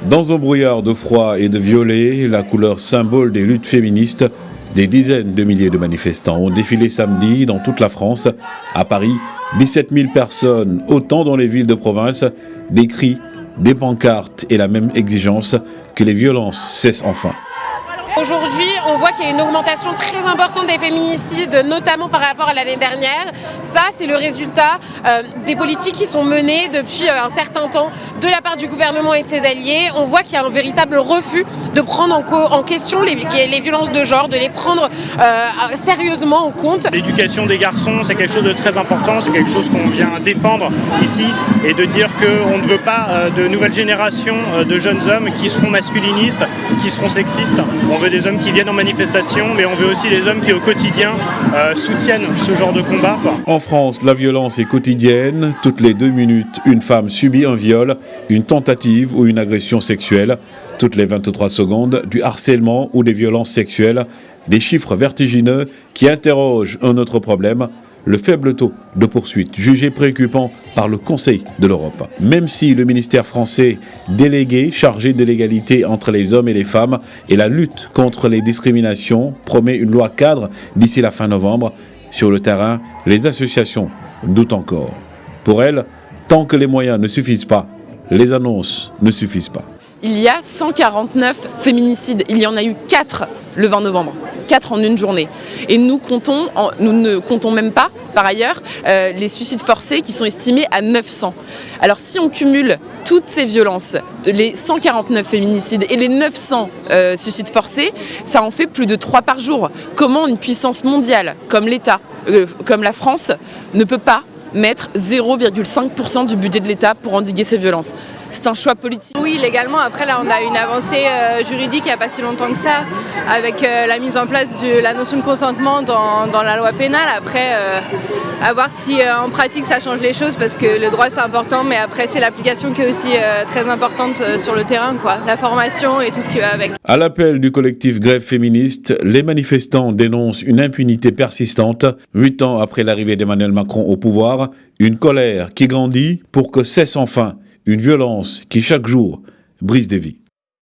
Dans un brouillard de froid et de violet, la couleur symbole des luttes féministes, des dizaines de milliers de manifestants ont défilé samedi dans toute la France. À Paris, 17 000 personnes, autant dans les villes de province, des cris, des pancartes et la même exigence que les violences cessent enfin. Aujourd'hui, on voit qu'il y a une augmentation très importante des féminicides, notamment par rapport à l'année dernière. Ça, c'est le résultat des politiques qui sont menées depuis un certain temps de la part du gouvernement et de ses alliés. On voit qu'il y a un véritable refus de prendre en question les violences de genre, de les prendre sérieusement en compte. L'éducation des garçons, c'est quelque chose de très important, c'est quelque chose qu'on vient défendre ici et de dire qu'on ne veut pas de nouvelles générations de jeunes hommes qui seront masculinistes, qui seront sexistes. On veut des hommes qui viennent en manifestation, mais on veut aussi des hommes qui au quotidien soutiennent ce genre de combat. En France, la violence est quotidienne. Toutes les 2 minutes, une femme subit un viol, une tentative ou une agression sexuelle. Toutes les 23 secondes, du harcèlement ou des violences sexuelles. Des chiffres vertigineux qui interrogent un autre problème, le faible taux de poursuite, jugé préoccupant par le Conseil de l'Europe. Même si le ministère français délégué chargé de l'égalité entre les hommes et les femmes et la lutte contre les discriminations promet une loi cadre d'ici la fin novembre, sur le terrain, les associations doutent encore. Pour elles, tant que les moyens ne suffisent pas, les annonces ne suffisent pas. Il y a 149 féminicides, il y en a eu 4 le 20 novembre. 4 en une journée. Et nous ne comptons même pas, par ailleurs, les suicides forcés qui sont estimés à 900. Alors si on cumule toutes ces violences, les 149 féminicides et les 900 suicides forcés, ça en fait plus de 3 par jour. Comment une puissance mondiale comme l'État, comme la France, ne peut pas mettre 0,5% du budget de l'État pour endiguer ces violences? C'est un choix politique. Oui, légalement. Après, là, on a une avancée juridique il n'y a pas si longtemps que ça, avec la mise en place de la notion de consentement dans la loi pénale. Après, à voir si en pratique ça change les choses, parce que le droit c'est important, mais après c'est l'application qui est aussi très importante sur le terrain, quoi. La formation et tout ce qui va avec. À l'appel du collectif Grève féministe, les manifestants dénoncent une impunité persistante. 8 ans après l'arrivée d'Emmanuel Macron au pouvoir, une colère qui grandit pour que cesse enfin une violence qui chaque jour brise des vies.